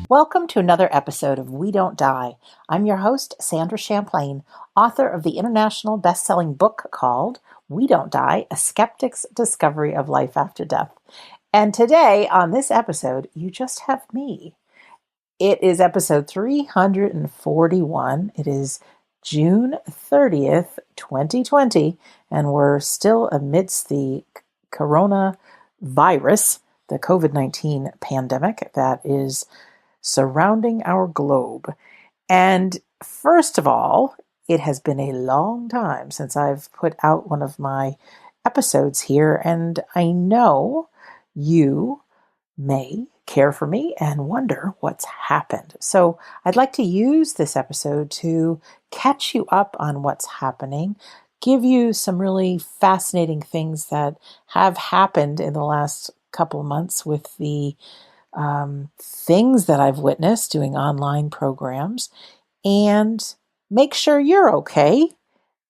Welcome to another episode of We Don't Die. I'm your host, Sandra Champlain, author of the international best-selling book called We Don't Die, A Skeptic's Discovery of Life After Death. And today, on this episode, you just have me. It is episode 341. It is June 30th, 2020, and we're still amidst the coronavirus, the COVID-19 pandemic that is surrounding our globe. And first of all, it has been a long time since I've put out one of my episodes here, and I know you may care for me and wonder what's happened. So I'd like to use this episode to catch you up on what's happening, give you some really fascinating things that have happened in the last couple of months with the things that I've witnessed doing online programs, and make sure you're okay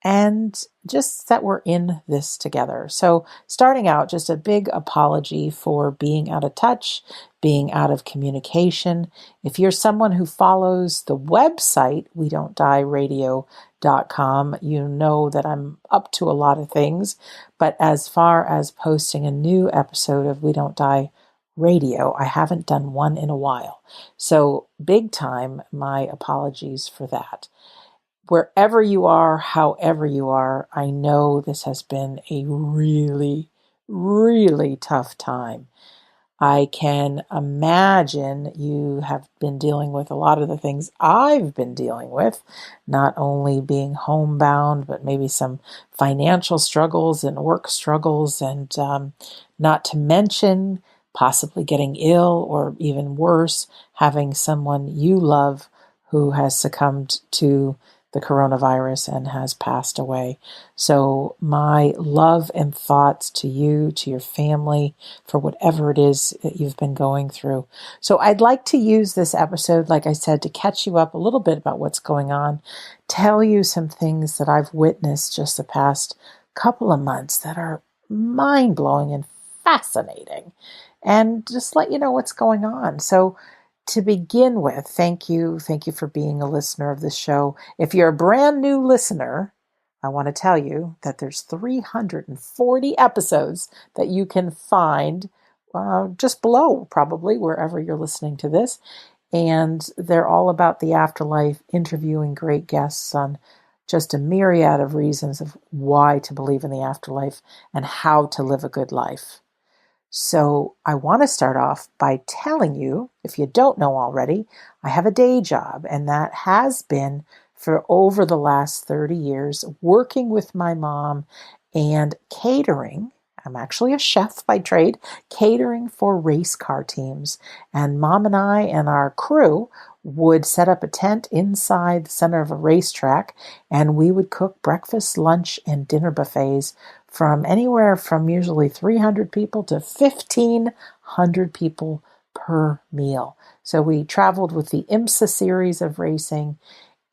and just that we're in this together. So starting out, just a big apology for being out of touch, being out of communication. If you're someone who follows the website, WeDon'tDieRadio.com, you know that I'm up to a lot of things. But as far as posting a new episode of We Don't Die Radio, I haven't done one in a while. So big time, my apologies for that. Wherever you are, however you are, I know this has been a really, really tough time. I can imagine you have been dealing with a lot of the things I've been dealing with, not only being homebound, but maybe some financial struggles and work struggles, and not to mention possibly getting ill, or even worse, having someone you love who has succumbed to the coronavirus and has passed away. So my love and thoughts to you, to your family, for whatever it is that you've been going through. So I'd like to use this episode, like I said, to catch you up a little bit about what's going on, tell you some things that I've witnessed just the past couple of months that are mind-blowing and fascinating, and just let you know what's going on. So to begin with, thank you for being a listener of this show. If you're a brand new listener, I want to tell you that there's 340 episodes that you can find just below, probably, wherever you're listening to this. And they're all about the afterlife, interviewing great guests on just a myriad of reasons of why to believe in the afterlife and how to live a good life. So I want to start off by telling you, if you don't know already, I have a day job, and that has been for over the last 30 years, working with my mom and catering. I'm actually a chef by trade, catering for race car teams. And Mom and I and our crew would set up a tent inside the center of a racetrack, and we would cook breakfast, lunch, and dinner buffets from anywhere from usually 300 people to 1,500 people per meal. So we traveled with the IMSA series of racing,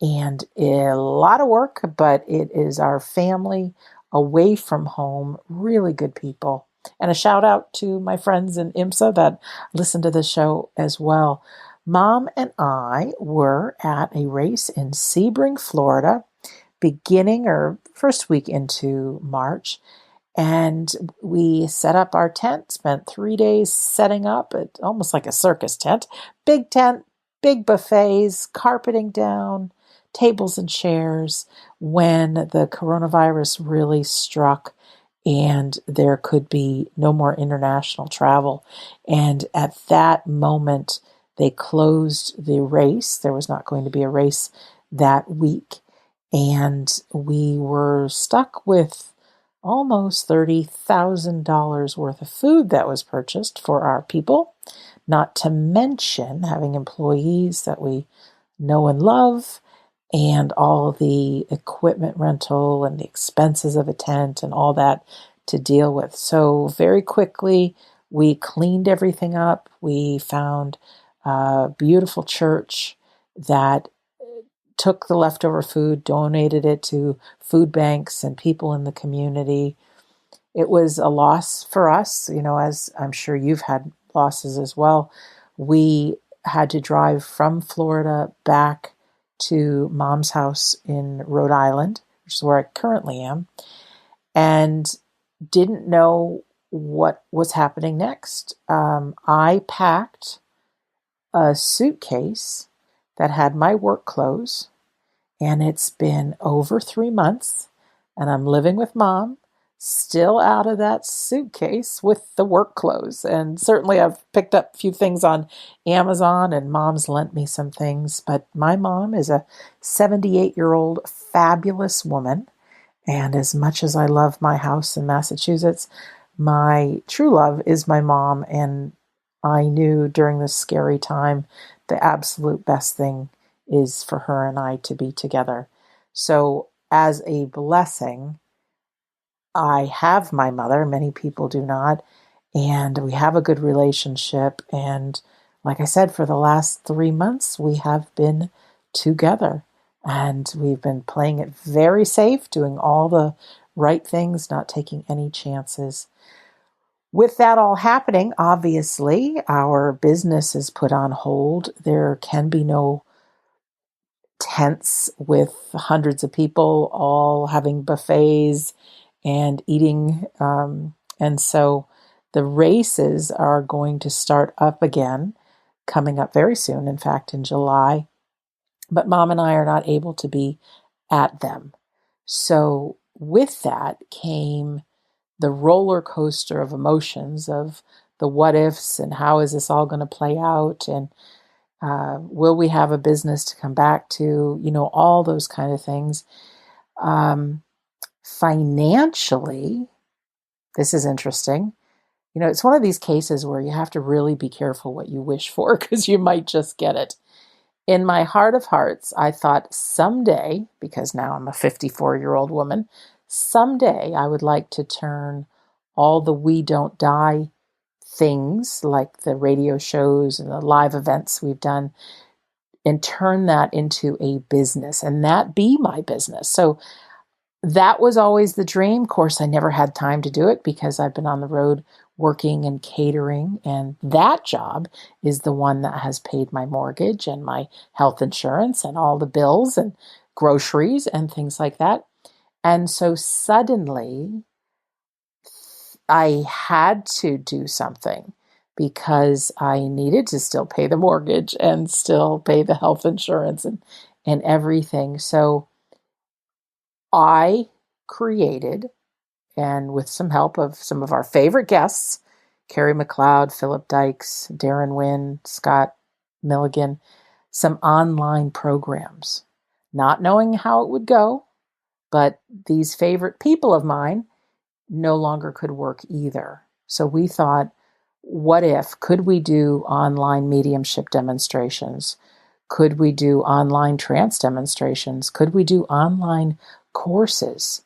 and a lot of work, but it is our family away from home, really good people. And a shout out to my friends in IMSA that listen to the show as well. Mom and I were at a race in Sebring, Florida, beginning or first week into March. And we set up our tent, spent 3 days setting up it, almost like a circus tent, big buffets, carpeting down, tables and chairs, when the coronavirus really struck and there could be no more international travel. And at that moment, they closed the race. There was not going to be a race that week. And we were stuck with almost $30,000 worth of food that was purchased for our people, not to mention having employees that we know and love, and all the equipment rental and the expenses of a tent and all that to deal with. So very quickly, we cleaned everything up. We found a beautiful church that took the leftover food, donated it to food banks and people in the community. It was a loss for us, as I'm sure you've had losses as well. We had to drive from Florida back to Mom's house in Rhode Island, which is where I currently am, and didn't know what was happening next. I packed a suitcase that had my work clothes, and it's been over 3 months, and I'm living with Mom, still out of that suitcase with the work clothes. And certainly I've picked up a few things on Amazon, and Mom's lent me some things. But my mom is a 78-year-old fabulous woman. And as much as I love my house in Massachusetts, my true love is my mom. And I knew during this scary time, the absolute best thing is for her and I to be together. So as a blessing, I have my mother. Many people do not. And we have a good relationship. And like I said, for the last 3 months, we have been together. And we've been playing it very safe, doing all the right things, not taking any chances. With that all happening, obviously, our business is put on hold. There can be no tents with hundreds of people all having buffets and eating. And so the races are going to start up again, coming up very soon, in fact, in July. But Mom and I are not able to be at them. So with that came the roller coaster of emotions of the what ifs and how is this all going to play out, and will we have a business to come back to, all those kind of things. Financially, this is interesting. It's one of these cases where you have to really be careful what you wish for, because you might just get it. In my heart of hearts, I thought someday, because now I'm a 54-year-old woman, someday I would like to turn all the We Don't Die things, like the radio shows and the live events we've done, and turn that into a business, and that be my business. So that was always the dream. Of course, I never had time to do it because I've been on the road working and catering, and that job is the one that has paid my mortgage and my health insurance and all the bills and groceries and things like that. And so suddenly I had to do something because I needed to still pay the mortgage and still pay the health insurance and everything. So I created, and with some help of some of our favorite guests, Carrie McLeod, Philip Dykes, Darren Wynn, Scott Milligan, some online programs, not knowing how it would go, but these favorite people of mine no longer could work either. So we thought, could we do online mediumship demonstrations? Could we do online trance demonstrations? Could we do online courses?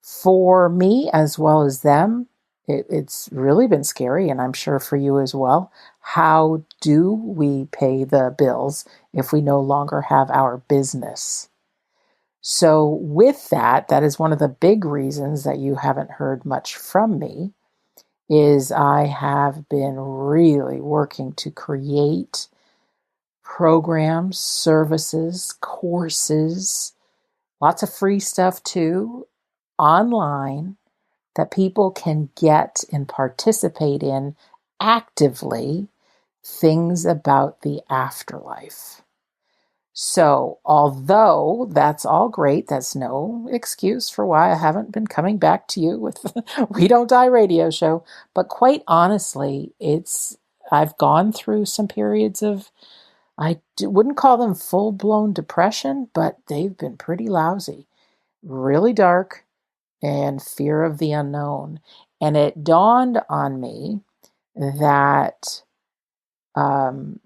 For me, as well as them, it's really been scary, and I'm sure for you as well. How do we pay the bills if we no longer have our business? So with that is one of the big reasons that you haven't heard much from me, is I have been really working to create programs, services, courses, lots of free stuff too, online, that people can get and participate in actively, things about the afterlife. So although that's all great, that's no excuse for why I haven't been coming back to you with We Don't Die radio show. But quite honestly, I've gone through some periods of, wouldn't call them full-blown depression, but they've been pretty lousy, really dark, and fear of the unknown. And it dawned on me that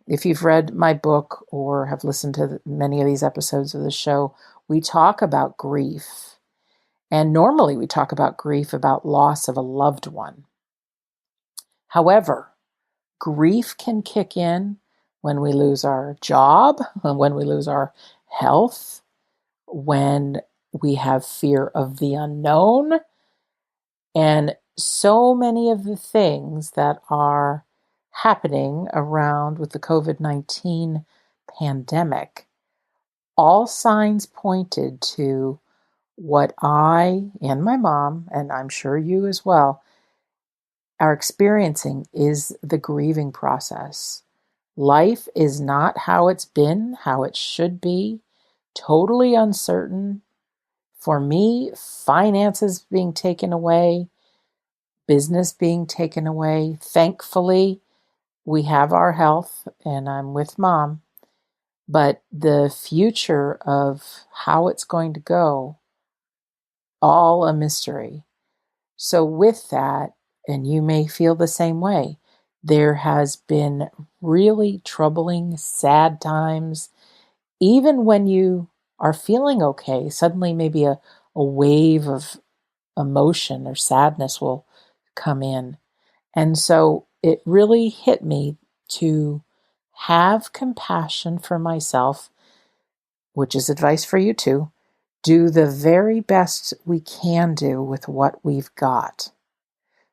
if you've read my book or have listened to many of these episodes of the show, we talk about grief. And normally we talk about grief about loss of a loved one. However, grief can kick in when we lose our job, when we lose our health, when we have fear of the unknown, and so many of the things that are happening around with the COVID-19 pandemic, all signs pointed to what I and my mom, and I'm sure you as well, are experiencing is the grieving process. Life is not how it's been, how it should be, totally uncertain. For me, finances being taken away, business being taken away. Thankfully, we have our health and I'm with mom, but the future of how it's going to go, all a mystery. So with that, and you may feel the same way, there has been really troubling, sad times. Even when you are feeling okay, suddenly maybe a wave of emotion or sadness will come in. And so it really hit me to have compassion for myself, which is advice for you too. Do the very best we can do with what we've got.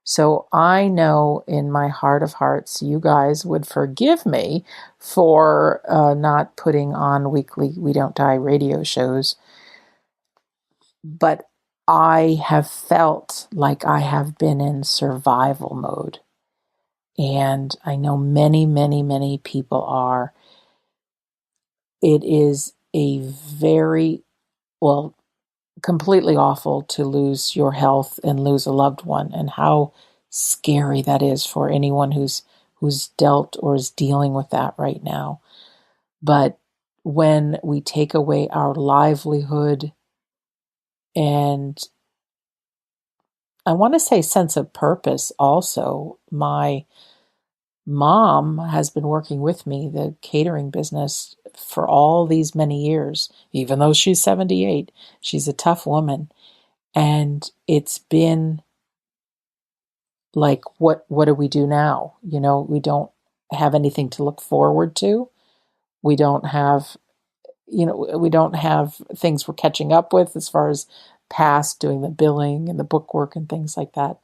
So I know in my heart of hearts, you guys would forgive me for not putting on weekly We Don't Die radio shows. But I have felt like I have been in survival mode. And I know many, many, many people are. It is a very, well, completely awful to lose your health and lose a loved one, and how scary that is for anyone who's dealt or is dealing with that right now. But when we take away our livelihood and I want to say sense of purpose also, my mom has been working with me, the catering business, for all these many years, even though she's 78. She's a tough woman. And it's been like, what do we do now? You know, we don't have anything to look forward to. We don't have, we don't have things we're catching up with as far as past doing the billing and the bookwork and things like that.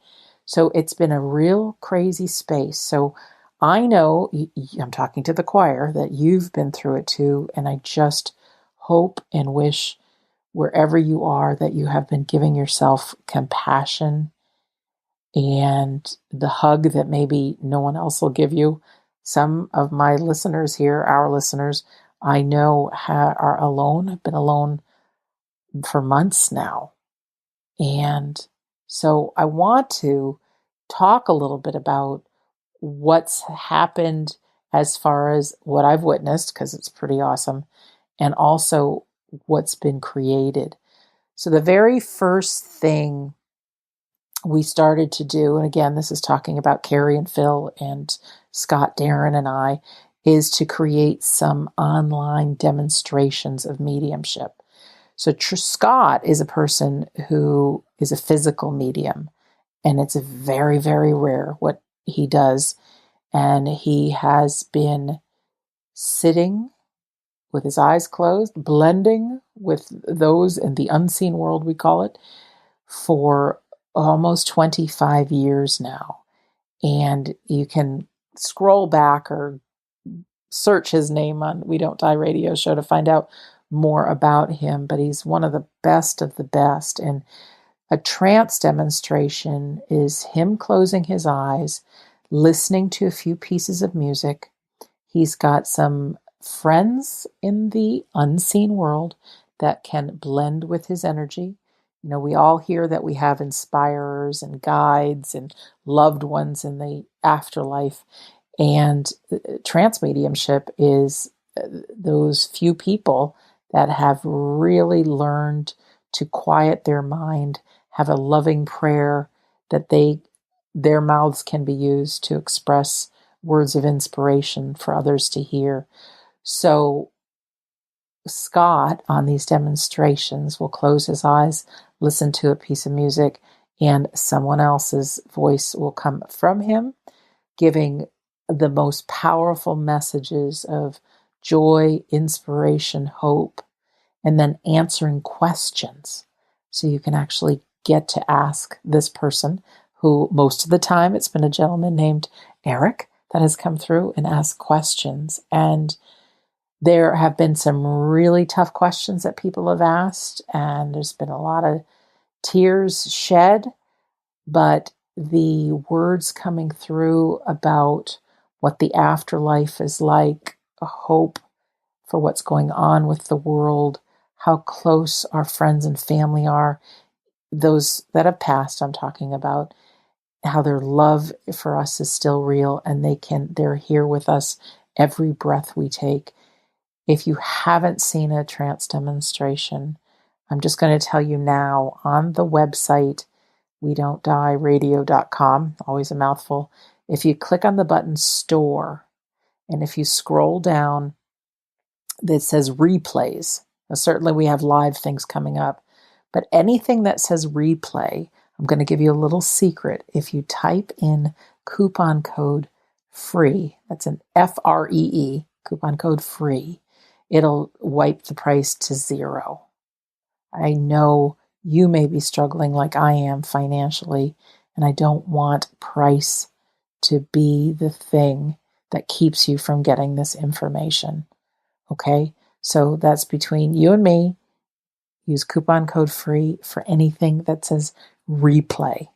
So it's been a real crazy space. So I know, I'm talking to the choir, that you've been through it too. And I just hope and wish wherever you are that you have been giving yourself compassion and the hug that maybe no one else will give you. Some of my listeners here, our listeners, I know are alone, have been alone for months now. And so I want to talk a little bit about what's happened as far as what I've witnessed, because it's pretty awesome, and also what's been created. So the very first thing we started to do, and again, this is talking about Carrie and Phil and Scott, Darren, and I, is to create some online demonstrations of mediumship. So Scott is a person who is a physical medium, and it's very, very rare what he does. And he has been sitting with his eyes closed, blending with those in the unseen world, we call it, for almost 25 years now. And you can scroll back or search his name on We Don't Die radio show to find out more about him, but he's one of the best of the best. And a trance demonstration is him closing his eyes, listening to a few pieces of music. He's got some friends in the unseen world that can blend with his energy. You know, we all hear that we have inspirers and guides and loved ones in the afterlife. And trance mediumship is those few people that have really learned to quiet their mind, have a loving prayer that their mouths can be used to express words of inspiration for others to hear. So Scott, on these demonstrations, will close his eyes, listen to a piece of music, and someone else's voice will come from him, giving the most powerful messages of joy, inspiration, hope, and then answering questions. So you can actually get to ask this person, who most of the time it's been a gentleman named Eric, that has come through and asked questions. And there have been some really tough questions that people have asked, and there's been a lot of tears shed, but the words coming through about what the afterlife is like, a hope for what's going on with the world, how close our friends and family are, those that have passed, I'm talking about, how their love for us is still real, and they're here with us every breath we take. If you haven't seen a trance demonstration, I'm just going to tell you now on the website, WeDon'tDieRadio.com, always a mouthful. If you click on the button store, and if you scroll down, that says replays. Now, certainly we have live things coming up, but anything that says replay, I'm going to give you a little secret. If you type in coupon code FREE, that's an FREE, coupon code FREE, it'll wipe the price to zero. I know you may be struggling like I am financially, and I don't want price to be the thing that keeps you from getting this information. Okay? So that's between you and me. Use coupon code FREE for anything that says replay.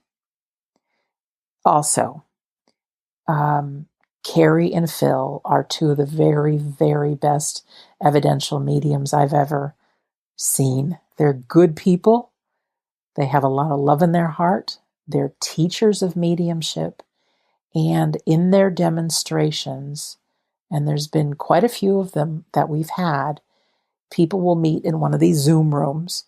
Also, Carrie and Phil are two of the very, very best evidential mediums I've ever seen. They're good people. They have a lot of love in their heart. They're teachers of mediumship. And in their demonstrations, and there's been quite a few of them that we've had, people will meet in one of these Zoom rooms,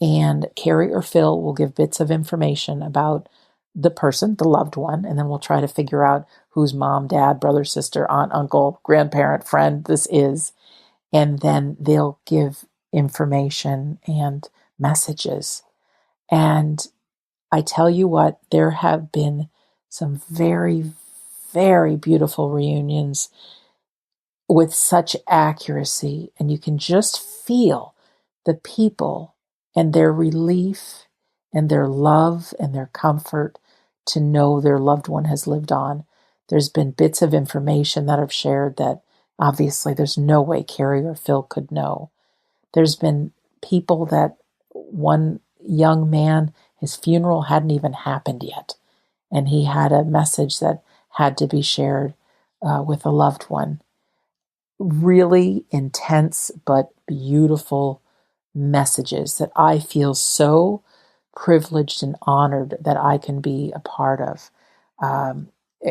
and Carrie or Phil will give bits of information about the person, the loved one, and then we'll try to figure out whose mom, dad, brother, sister, aunt, uncle, grandparent, friend this is. And then they'll give information and messages. And I tell you what, there have been some very, very beautiful reunions with such accuracy, and you can just feel the people and their relief and their love and their comfort to know their loved one has lived on. There's been bits of information that I've shared that obviously there's no way Carrie or Phil could know. There's been people that one young man, his funeral hadn't even happened yet, and he had a message that had to be shared with a loved one. Really intense but beautiful messages that I feel so privileged and honored that I can be a part of.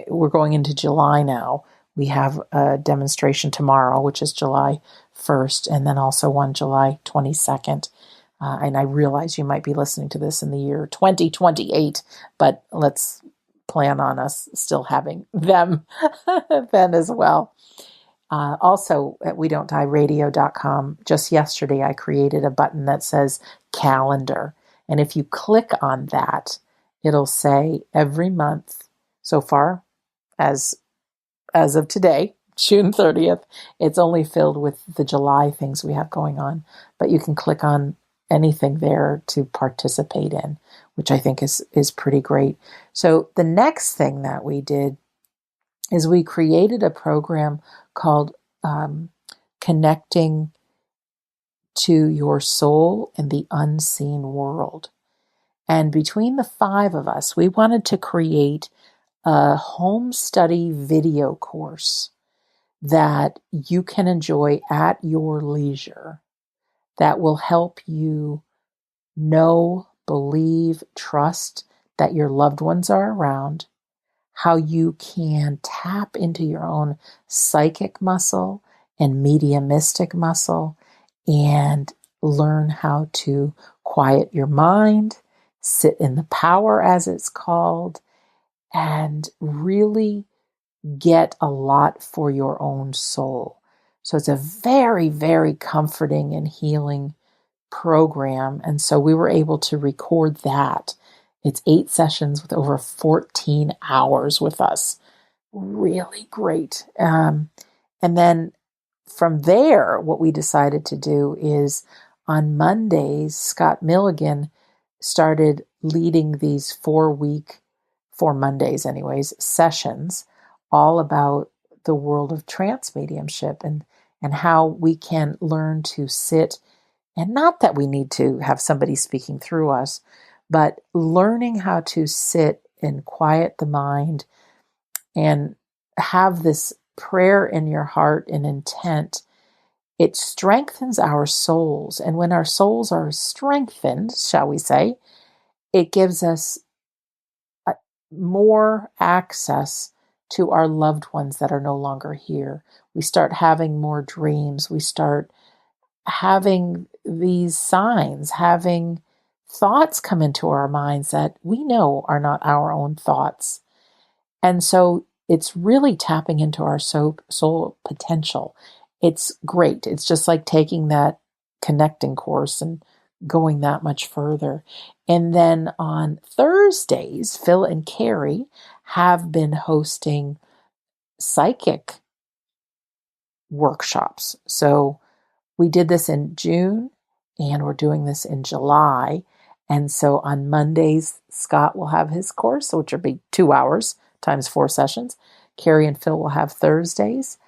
We're going into July now. We have a demonstration tomorrow, which is July 1st, and then also one July 22nd. And I realize you might be listening to this in the year 2028, but let's plan on us still having them then as well. Also at WeDon'tDieRadio.com, just yesterday I created a button that says calendar. And if you click on that, it'll say every month so far, as of today, June 30th, it's only filled with the July things we have going on. But you can click on anything there to participate in, which I think is pretty great. So the next thing that we did is we created a program called Connecting to Your Soul in the Unseen World. And between the five of us, we wanted to create a home study video course that you can enjoy at your leisure that will help you know, believe, trust that your loved ones are around, how you can tap into your own psychic muscle and mediumistic muscle and learn how to quiet your mind, sit in the power as it's called, and really get a lot for your own soul. So it's a very, very comforting and healing program. And so we were able to record that. It's 8 sessions with over 14 hours with us. Really great. And then from there, what we decided to do is on Mondays, Scott Milligan started leading these 4 Mondays anyways, sessions all about the world of trance mediumship and how we can learn to sit, and not that we need to have somebody speaking through us, but learning how to sit and quiet the mind and have this prayer in your heart and intent. It strengthens our souls. And when our souls are strengthened, shall we say, it gives us more access to our loved ones that are no longer here. We start having more dreams. We start having these signs, having thoughts come into our minds that we know are not our own thoughts. And so it's really tapping into our soul potential. It's great. It's just like taking that connecting course and going that much further. And then on Thursdays, Phil and Carrie have been hosting psychic workshops. So we did this in June and we're doing this in July. And so on Mondays, Scott will have his course, which will be 2 hours times 4 sessions. Carrie and Phil will have Thursdays.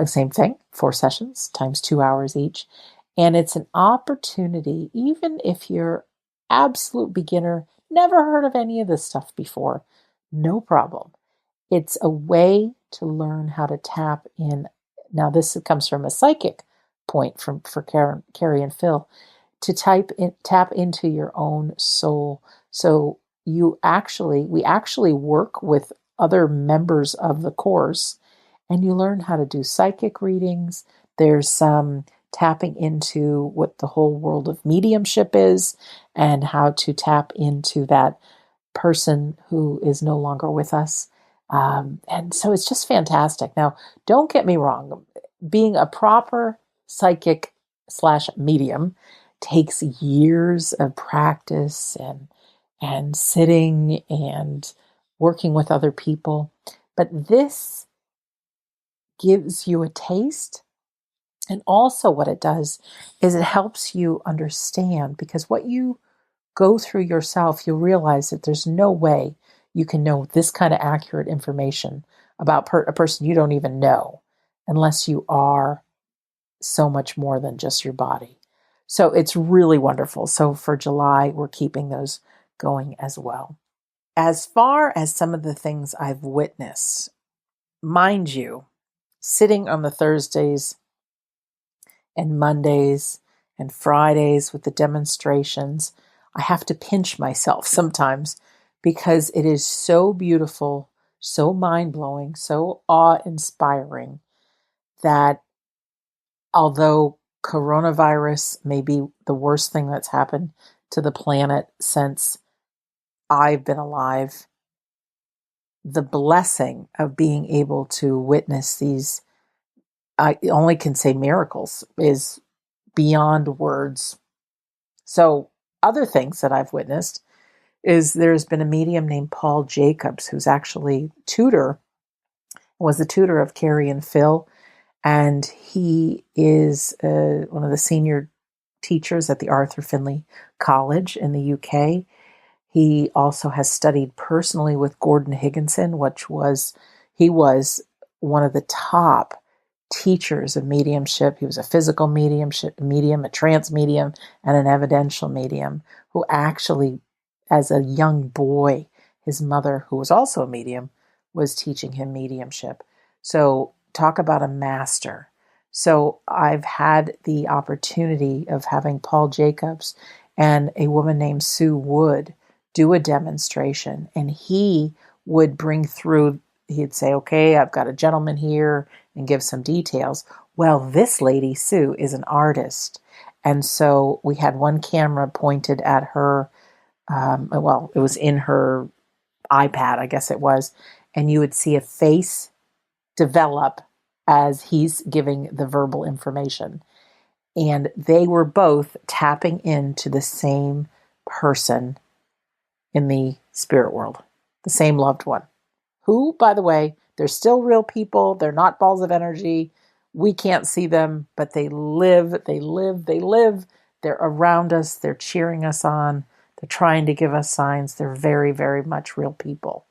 Same thing, 4 sessions times 2 hours each. And it's an opportunity, even if you're absolute beginner, never heard of any of this stuff before, no problem. It's a way to learn how to tap in. Now, this comes from a psychic point for Carrie and Phil, to tap into your own soul. So we actually work with other members of the course, and you learn how to do psychic readings. There's some tapping into what the whole world of mediumship is and how to tap into that person who is no longer with us. And so it's just fantastic. Now, don't get me wrong. Being a proper psychic / medium takes years of practice and sitting and working with other people. But this gives you a taste. And also what it does is it helps you understand, because what you go through yourself, you'll realize that there's no way you can know this kind of accurate information about a person you don't even know unless you are so much more than just your body. So it's really wonderful. So for July, we're keeping those going as well. As far as some of the things I've witnessed, mind you, sitting on the Thursdays and Mondays and Fridays with the demonstrations, I have to pinch myself sometimes because it is so beautiful, so mind-blowing, so awe-inspiring that although coronavirus may be the worst thing that's happened to the planet since I've been alive, the blessing of being able to witness these, I only can say miracles, is beyond words. So other things that I've witnessed is there's been a medium named Paul Jacobs, who's actually was the tutor of Carrie and Phil. And he is one of the senior teachers at the Arthur Findlay College in the UK. He also has studied personally with Gordon Higginson, he was one of the top teachers of mediumship. He was a physical medium, a trance medium, and an evidential medium who actually, as a young boy, his mother, who was also a medium, was teaching him mediumship. So talk about a master. So I've had the opportunity of having Paul Jacobs and a woman named Sue Wood do a demonstration, and he would he'd say, okay, I've got a gentleman here, and give some details. Well, this lady, Sue, is an artist. And so we had one camera pointed at her, it was in her iPad, I guess it was, and you would see a face develop as he's giving the verbal information. And they were both tapping into the same person in the spirit world, the same loved one, who, by the way, they're still real people. They're not balls of energy. We can't see them, but they live. They're around us. They're cheering us on. They're trying to give us signs. They're very, very much real people.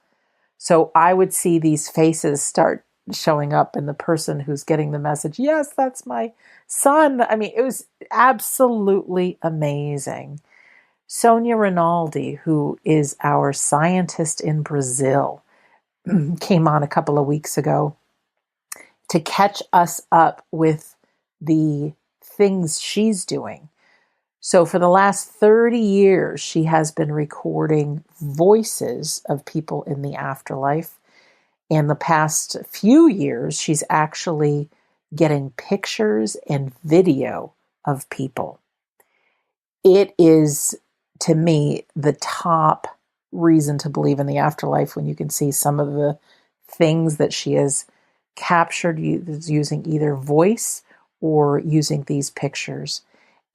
So I would see these faces start showing up, and the person who's getting the message, yes, that's my son. I mean, it was absolutely amazing. Sonia Rinaldi, who is our scientist in Brazil, came on a couple of weeks ago to catch us up with the things she's doing. So for the last 30 years, she has been recording voices of people in the afterlife. In the past few years, she's actually getting pictures and video of people. It is, to me, the top reason to believe in the afterlife when you can see some of the things that she has captured using either voice or using these pictures.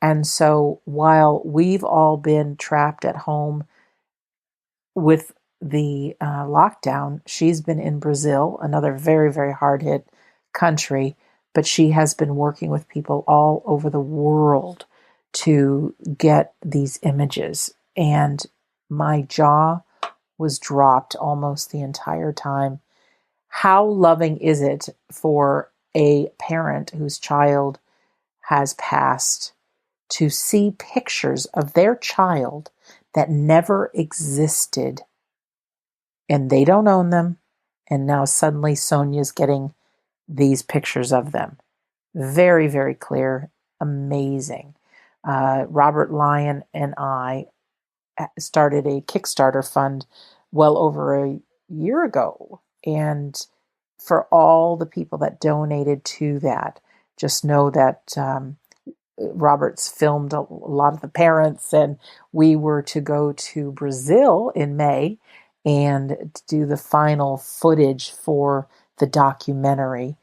And so while we've all been trapped at home with the lockdown, she's been in Brazil, another very, very hard hit country, but she has been working with people all over the world to get these images. And my jaw was dropped almost the entire time. How loving is it for a parent whose child has passed to see pictures of their child that never existed, and they don't own them, and now suddenly Sonia's getting these pictures of them. Very, very clear, amazing. Robert Lyon and I started a Kickstarter fund well over a year ago, and for all the people that donated to that, just know that Robert's filmed a lot of the parents, and we were to go to Brazil in May and do the final footage for the documentary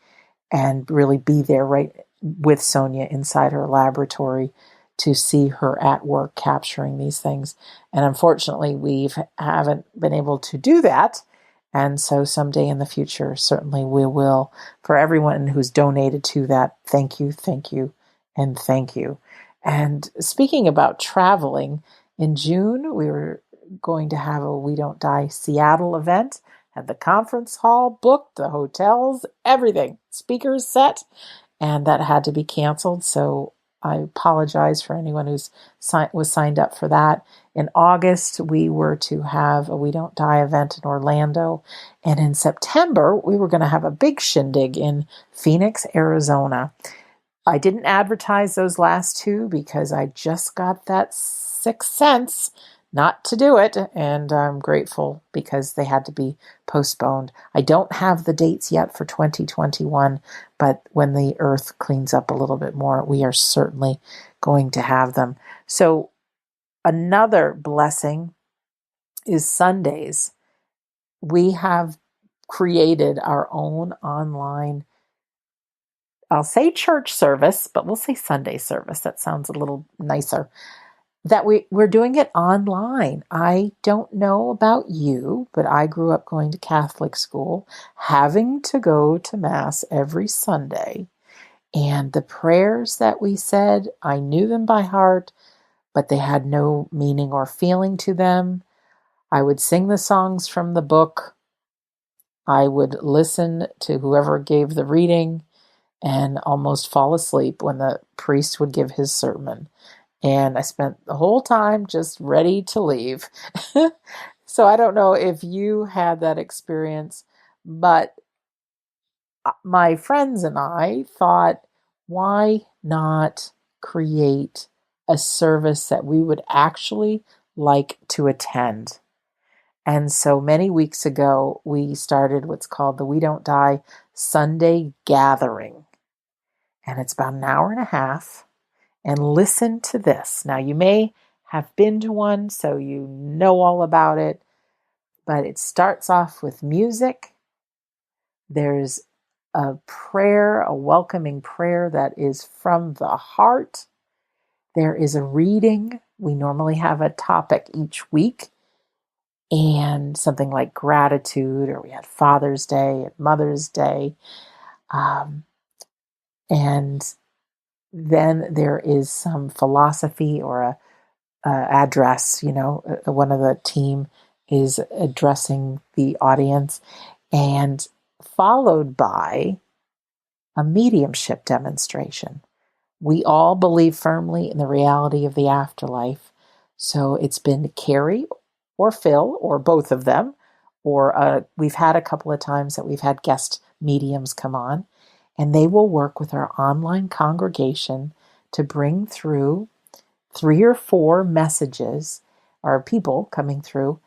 and really be there right with Sonia inside her laboratory to see her at work capturing these things. And unfortunately, we haven't been able to do that. And so someday in the future, certainly we will. For everyone who's donated to that, thank you, and thank you. And speaking about traveling, in June, we were going to have a We Don't Die Seattle event. Had the conference hall booked, the hotels, everything, speakers set, and that had to be canceled. So I apologize for anyone who's was signed up for that. In August, we were to have a We Don't Die event in Orlando. And in September, we were going to have a big shindig in Phoenix, Arizona. I didn't advertise those last two because I just got that sixth sense not to do it, and I'm grateful because they had to be postponed. I don't have the dates yet for 2021, but when the earth cleans up a little bit more, we are certainly going to have them. So another blessing is Sundays. We have created our own online, I'll say church service, but we'll say Sunday service. That sounds a little nicer. That we're doing it online. I don't know about you, but I grew up going to Catholic school, having to go to Mass every Sunday. And the prayers that we said, I knew them by heart, but they had no meaning or feeling to them. I would sing the songs from the book. I would listen to whoever gave the reading and almost fall asleep when the priest would give his sermon. And I spent the whole time just ready to leave. So I don't know if you had that experience, but my friends and I thought, why not create a service that we would actually like to attend? And so many weeks ago, we started what's called the We Don't Die Sunday Gathering. And it's about an hour and a half. And listen to this. Now, you may have been to one, so you know all about it, but it starts off with music. There's a prayer, a welcoming prayer that is from the heart. There is a reading. We normally have a topic each week, and something like gratitude, or we had Father's Day and Mother's Day. And then there is some philosophy or a address, one of the team is addressing the audience, and followed by a mediumship demonstration. We all believe firmly in the reality of the afterlife. So it's been Carrie or Phil or both of them, or we've had a couple of times that we've had guest mediums come on, and they will work with our online congregation to bring through 3 or 4 messages, or people coming through.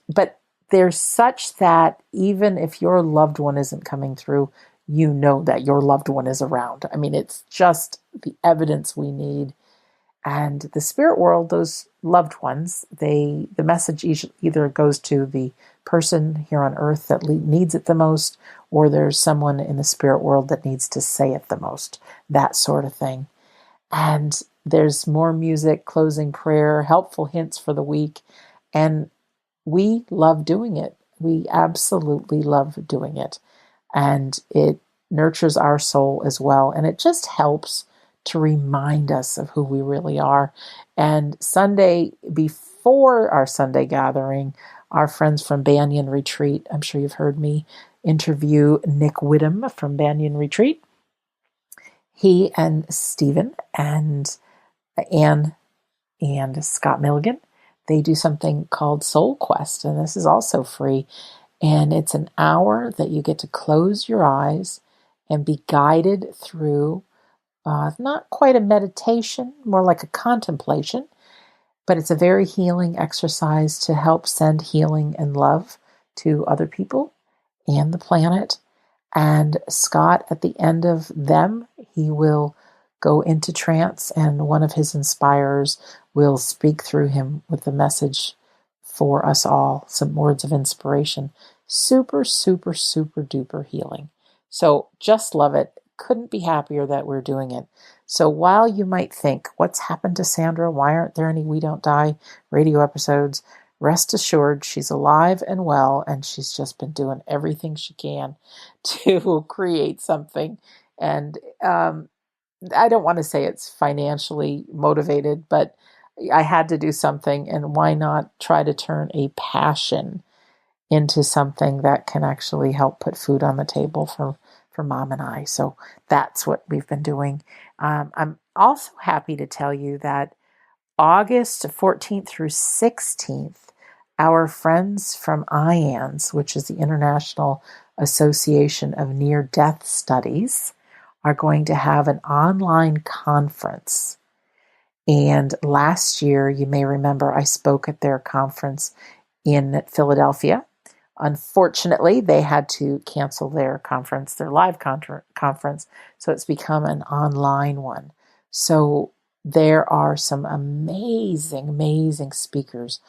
But they're such that even if your loved one isn't coming through, you know that your loved one is around. I mean, it's just the evidence we need. And the spirit world, those loved ones, the message either goes to the person here on earth that needs it the most, or there's someone in the spirit world that needs to say it the most, that sort of thing. And there's more music, closing prayer, helpful hints for the week. And we love doing it. We absolutely love doing it. And it nurtures our soul as well. And it just helps to remind us of who we really are. And Sunday, before our Sunday gathering, our friends from Banyan Retreat, I'm sure you've heard me interview Nick Whittam from Banyan Retreat. He and Stephen and Anne and Scott Milligan, they do something called Soul Quest, and this is also free. And it's an hour that you get to close your eyes and be guided through, not quite a meditation, more like a contemplation, but it's a very healing exercise to help send healing and love to other people and the planet. And Scott, at the end of them, he will go into trance, and one of his inspirers will speak through him with the message for us all, some words of inspiration. Super, super, super duper healing. So just love it. Couldn't be happier that we're doing it. So while you might think, what's happened to Sandra? Why aren't there any We Don't Die radio episodes? Rest assured, she's alive and well, and she's just been doing everything she can to create something. And I don't want to say it's financially motivated, but I had to do something, and why not try to turn a passion into something that can actually help put food on the table for Mom and I. So that's what we've been doing. I'm also happy to tell you that August 14th through 16th, our friends from IANS, which is the International Association of Near-Death Studies, are going to have an online conference. And last year, you may remember, I spoke at their conference in Philadelphia. Unfortunately, they had to cancel their conference, their live conference, so it's become an online one. So there are some amazing, amazing speakers,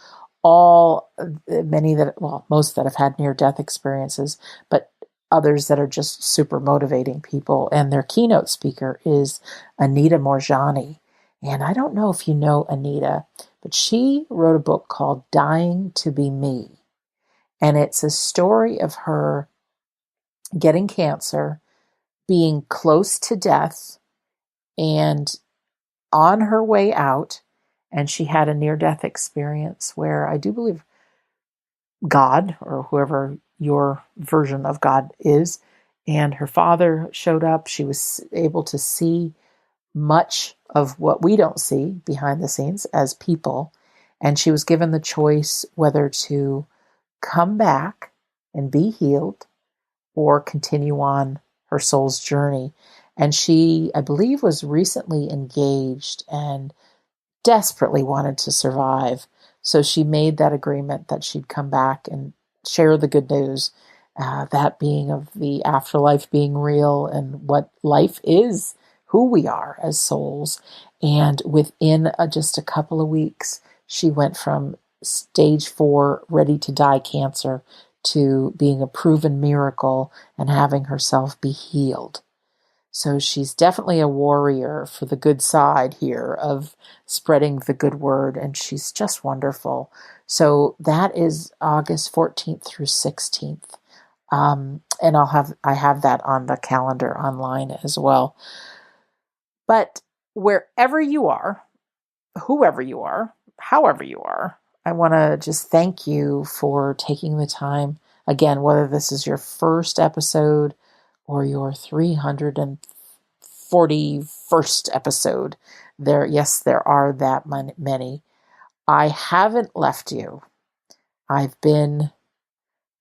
most that have had near-death experiences, but others that are just super motivating people. And their keynote speaker is Anita Morjani. And I don't know if you know Anita, but she wrote a book called Dying to Be Me. And it's a story of her getting cancer, being close to death, and on her way out. And she had a near-death experience where I do believe God, or whoever your version of God is, and her father showed up. She was able to see much of what we don't see behind the scenes as people. And she was given the choice whether to come back and be healed or continue on her soul's journey. And she, I believe, was recently engaged and desperately wanted to survive. So she made that agreement that she'd come back and share the good news, that being of the afterlife being real and what life is, who we are as souls. And within just a couple of weeks, she went from stage 4, ready to die cancer, to being a proven miracle and having herself be healed. So she's definitely a warrior for the good side here of spreading the good word, and she's just wonderful. So that is August 14th through 16th. And I have that on the calendar online as well. But wherever you are, whoever you are, however you are, I want to just thank you for taking the time. Again, whether this is your first episode or your 341st episode, there are that many. I haven't left you. I've been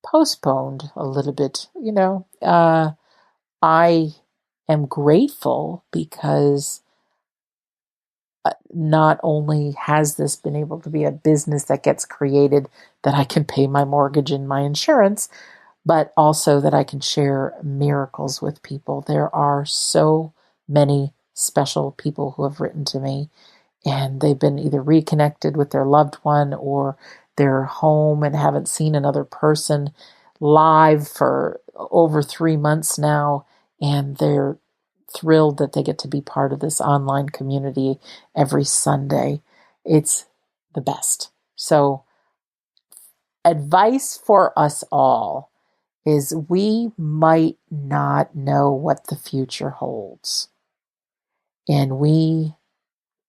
postponed a little bit, I am grateful because not only has this been able to be a business that gets created that I can pay my mortgage and my insurance, but also that I can share miracles with people. There are so many special people who have written to me, and they've been either reconnected with their loved one or they're home and haven't seen another person live for over 3 months now, and they're thrilled that they get to be part of this online community every Sunday. It's the best. So, advice for us all is we might not know what the future holds. And we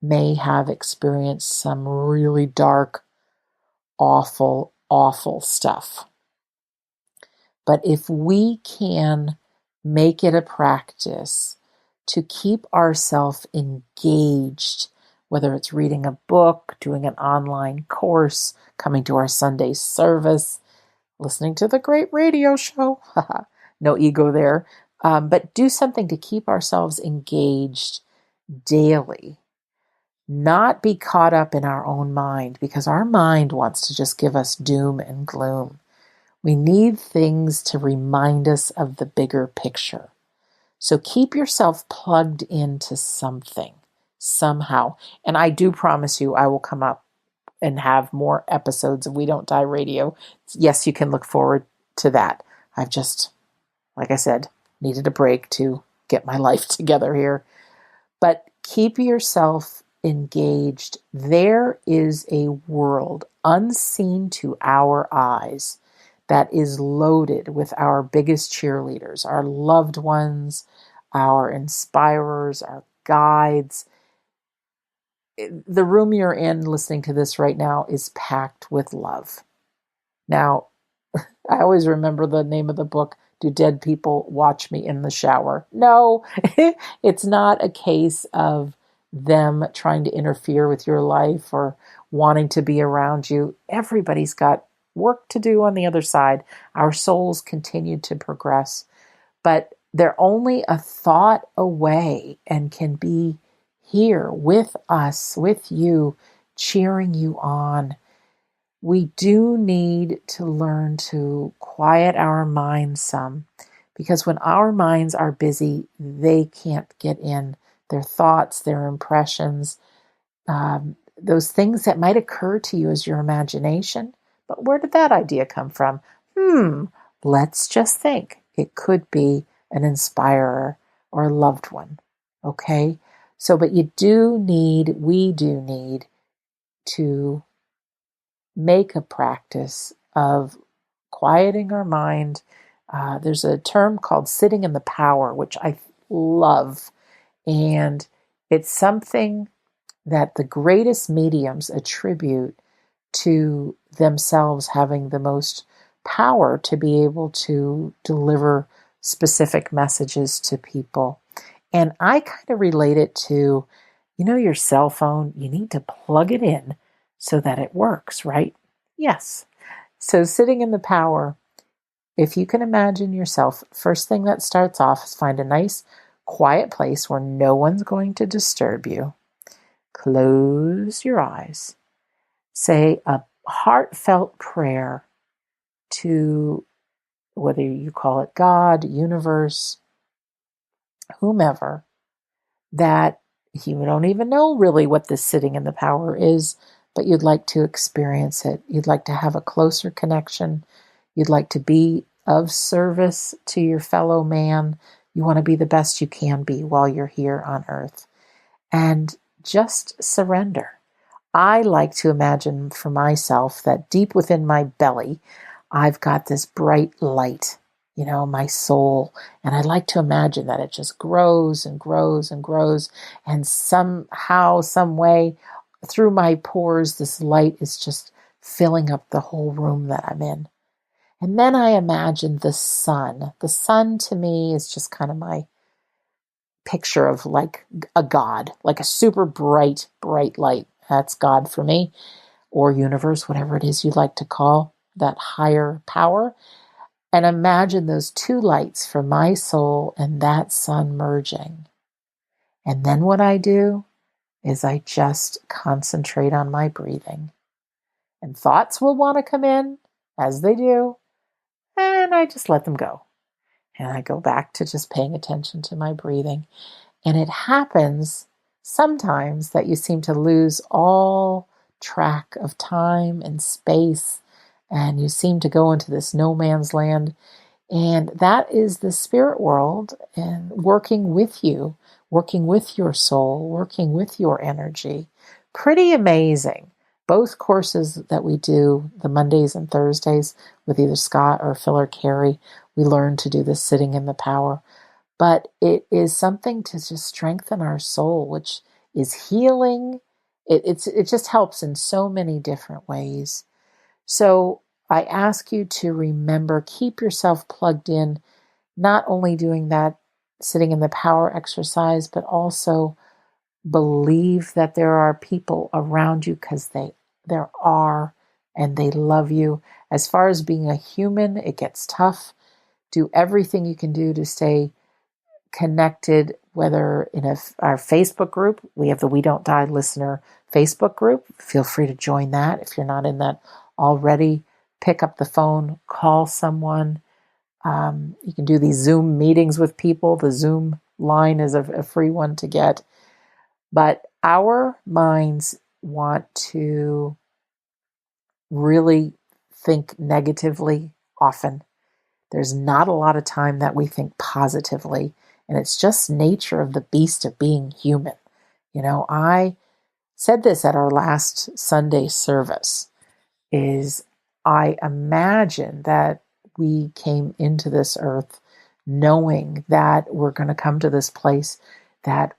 may have experienced some really dark, awful, awful stuff. But if we can make it a practice to keep ourselves engaged, whether it's reading a book, doing an online course, coming to our Sunday service, listening to the great radio show, no ego there, but do something to keep ourselves engaged daily. Not be caught up in our own mind, because our mind wants to just give us doom and gloom. We need things to remind us of the bigger picture. So keep yourself plugged into something, somehow. And I do promise you, I will come up and have more episodes of We Don't Die Radio. Yes, you can look forward to that. I've just, like I said, needed a break to get my life together here. But keep yourself engaged. There is a world unseen to our eyes that is loaded with our biggest cheerleaders, our loved ones, our inspirers, our guides. The room you're in listening to this right now is packed with love. Now, I always remember the name of the book, Do Dead People Watch Me in the Shower? No, it's not a case of them trying to interfere with your life or wanting to be around you. Everybody's got work to do on the other side. Our souls continue to progress, but they're only a thought away and can be here with us, with you, cheering you on. We do need to learn to quiet our minds some, because when our minds are busy, they can't get in. Their thoughts, their impressions, those things that might occur to you as your imagination. But where did that idea come from? Let's just think. It could be an inspirer or a loved one. Okay? So, but we do need to make a practice of quieting our mind. There's a term called sitting in the power, which I love. And it's something that the greatest mediums attribute to themselves having the most power to be able to deliver specific messages to people. And I kind of relate it to, your cell phone, you need to plug it in so that it works, right? Yes. So sitting in the power, if you can imagine yourself, first thing that starts off is find a nice quiet place where no one's going to disturb you. Close your eyes. Say a heartfelt prayer to, whether you call it God, universe, whomever, that you don't even know really what this sitting in the power is, but you'd like to experience it. You'd like to have a closer connection. You'd like to be of service to your fellow man. You want to be the best you can be while you're here on earth. And just surrender. I like to imagine for myself that deep within my belly, I've got this bright light, my soul. And I like to imagine that it just grows and grows and grows. And somehow, some way, through my pores, this light is just filling up the whole room that I'm in. And then I imagine the sun. The sun to me is just kind of my picture of like a God, like a super bright, bright light. That's God for me, or universe, whatever it is you'd like to call that higher power. And imagine those two lights for my soul and that sun merging. And then what I do is I just concentrate on my breathing. And thoughts will want to come in, as they do, and I just let them go. And I go back to just paying attention to my breathing. And it happens sometimes that you seem to lose all track of time and space, and you seem to go into this no man's land. And that is the spirit world and working with you, working with your soul, working with your energy. Pretty amazing. Both courses that we do, the Mondays and Thursdays with either Scott or Phil or Carrie, we learn to do this sitting in the power. But it is something to just strengthen our soul, which is healing. It just helps in so many different ways. So I ask you to remember, keep yourself plugged in, not only doing that sitting in the power exercise, but also believe that there are people around you, because there are, and they love you. As far as being a human, it gets tough. Do everything you can do to stay connected, whether in our Facebook group. We have the We Don't Die Listener Facebook group. Feel free to join that if you're not in that already. Pick up the phone, call someone. You can do these Zoom meetings with people. The Zoom line is a free one to get. But our minds want to really think negatively often. There's not a lot of time that we think positively. And it's just nature of the beast of being human. I said this at our last Sunday service, is I imagine that we came into this earth knowing that we're going to come to this place that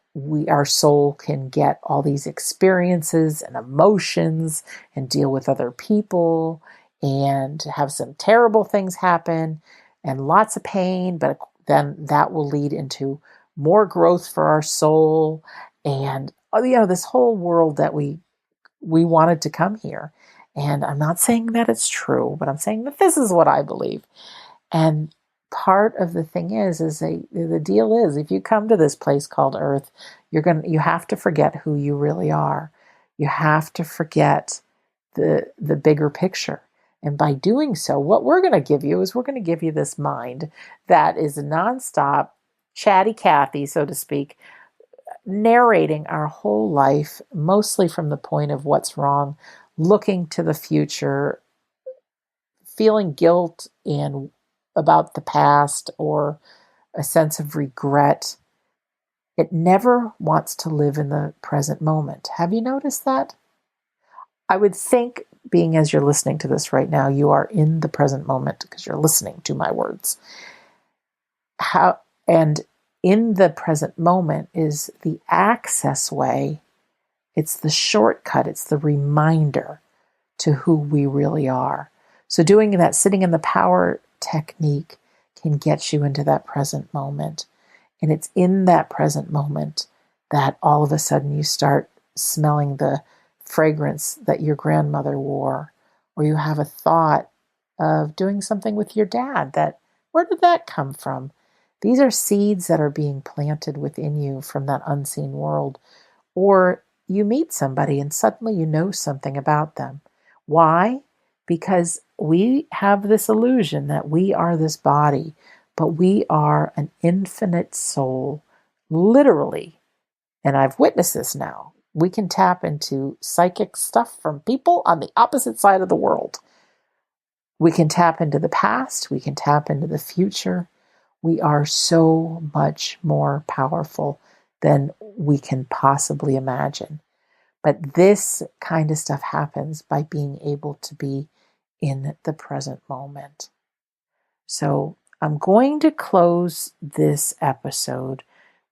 our soul can get all these experiences and emotions and deal with other people and have some terrible things happen and lots of pain, but then that will lead into more growth for our soul and this whole world that we wanted to come here. And I'm not saying that it's true, but I'm saying that this is what I believe. And part of the thing is the deal is, if you come to this place called Earth, you have to forget who you really are. You have to forget the bigger picture. And by doing so, what we're going to give you is we're going to give you this mind that is nonstop, chatty Cathy, so to speak, narrating our whole life, mostly from the point of what's wrong, looking to the future, feeling guilt and about the past or a sense of regret. It never wants to live in the present moment. Have you noticed that? I would think, being as you're listening to this right now, you are in the present moment because you're listening to my words. And in the present moment is the access way. It's the shortcut. It's the reminder to who we really are. So doing that, sitting in the power technique, can get you into that present moment. And it's in that present moment that all of a sudden you start smelling the fragrance that your grandmother wore, or you have a thought of doing something with your dad where did that come from? These are seeds that are being planted within you from that unseen world. Or you meet somebody and suddenly you know something about them. Why? Because we have this illusion that we are this body, but we are an infinite soul, literally. And I've witnessed this now. We can tap into psychic stuff from people on the opposite side of the world. We can tap into the past. We can tap into the future. We are so much more powerful than we can possibly imagine. But this kind of stuff happens by being able to be in the present moment. So I'm going to close this episode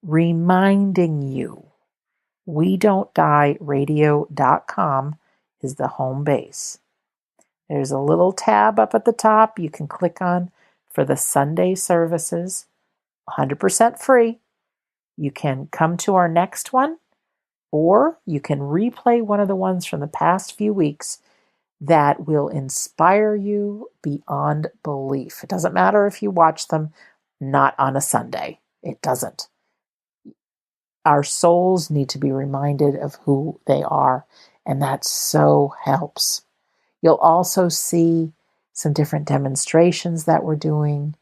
reminding you, we don't die radio.com is the home base. There's a little tab up at the top you can click on for the Sunday services, 100% free. You can come to our next one, or you can replay one of the ones from the past few weeks that will inspire you beyond belief. It doesn't matter if you watch them not on a Sunday. It doesn't. Our souls need to be reminded of who they are, and that so helps. You'll also see some different demonstrations that we're doing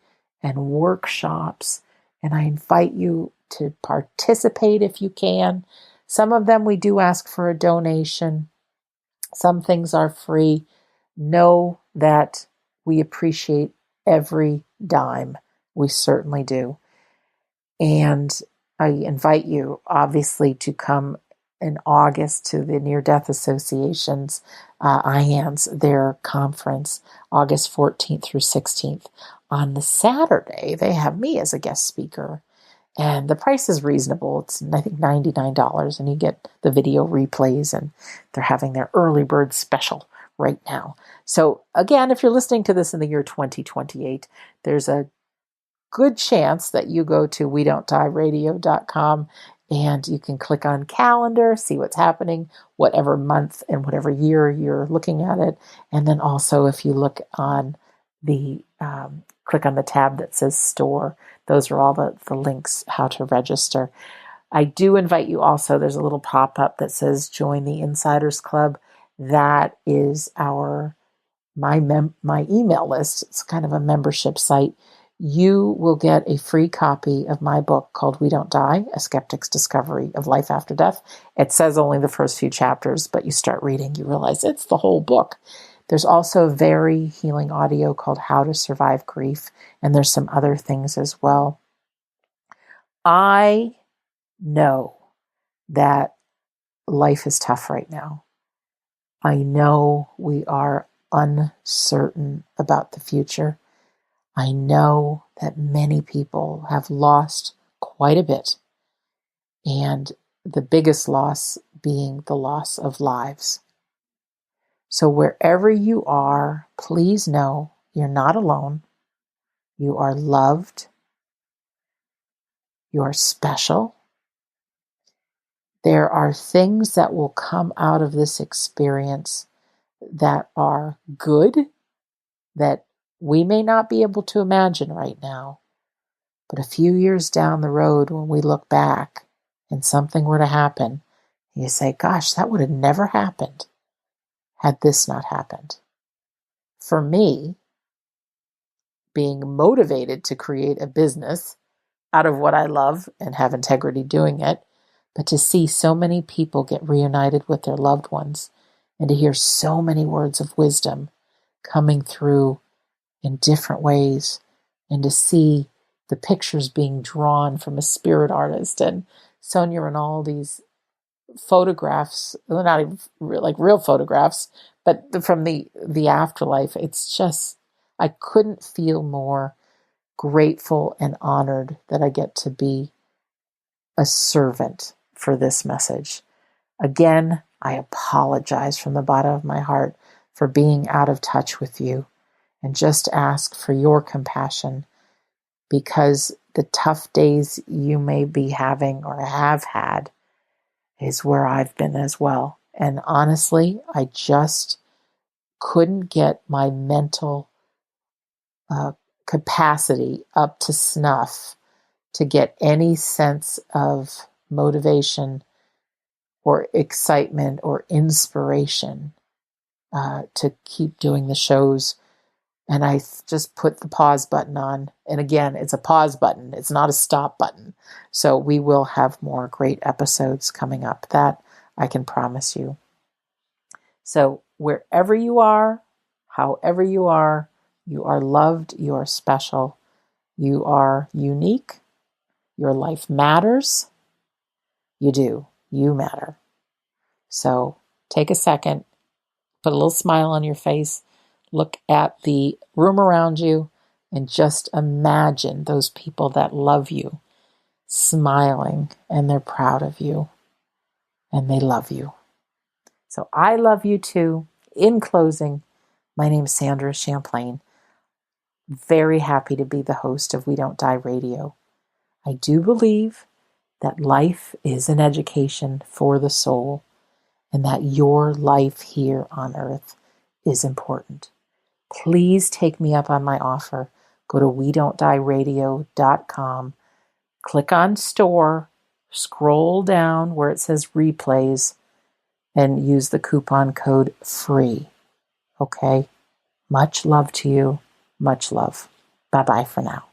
and workshops, and I invite you to participate if you can. Some of them we do ask for a donation. Some things are free. Know that we appreciate every dime. We certainly do. And I invite you, obviously, to come in August to the Near Death Association's IANS, their conference, August 14th through 16th. On the Saturday, they have me as a guest speaker. And the price is reasonable. It's, I think, $99, and you get the video replays, and they're having their early bird special right now. So again, if you're listening to this in the year 2028, there's a good chance that you go to WeDon'tDieRadio.com and you can click on calendar, see what's happening, whatever month and whatever year you're looking at it. And then also if you look on the, click on the tab that says store, those are all the links how to register. I do invite you also, there's a little pop-up that says join the Insiders Club. That is my email list. It's kind of a membership site. You will get a free copy of my book called We Don't Die, A Skeptic's Discovery of Life After Death. It says only the first few chapters, but you start reading, you realize it's the whole book. There's also a very healing audio called How to Survive Grief, and there's some other things as well. I know that life is tough right now. I know we are uncertain about the future. I know that many people have lost quite a bit, and the biggest loss being the loss of lives. So wherever you are, please know you're not alone. You are loved. You are special. There are things that will come out of this experience that are good, that we may not be able to imagine right now. But a few years down the road, when we look back and something were to happen, you say, gosh, that would have never happened had this not happened. For me, being motivated to create a business out of what I love and have integrity doing it, but to see so many people get reunited with their loved ones and to hear so many words of wisdom coming through in different ways, and to see the pictures being drawn from a spirit artist and Sonia and all these photographs, they're not even like real photographs, but from the afterlife. It's just, I couldn't feel more grateful and honored that I get to be a servant for this message. Again, I apologize from the bottom of my heart for being out of touch with you, and just ask for your compassion, because the tough days you may be having or have had is where I've been as well. And honestly, I just couldn't get my mental capacity up to snuff to get any sense of motivation or excitement or inspiration to keep doing the shows. And I just put the pause button on. And again, it's a pause button. It's not a stop button. So we will have more great episodes coming up. That I can promise you. So wherever you are, however you are loved, you are special, you are unique, your life matters. You do. You matter. So take a second, put a little smile on your face, look at the room around you, and just imagine those people that love you smiling, and they're proud of you, and they love you. So I love you too. In closing, My name is Sandra Champlain. Very happy to be the host of We Don't Die Radio. I do believe that life is an education for the soul and that your life here on earth is important. Please take me up on my offer. Go to WeDon'tDieRadio.com, click on store, scroll down where it says replays, and use the coupon code FREE. Okay? Much love to you. Much love. Bye-bye for now.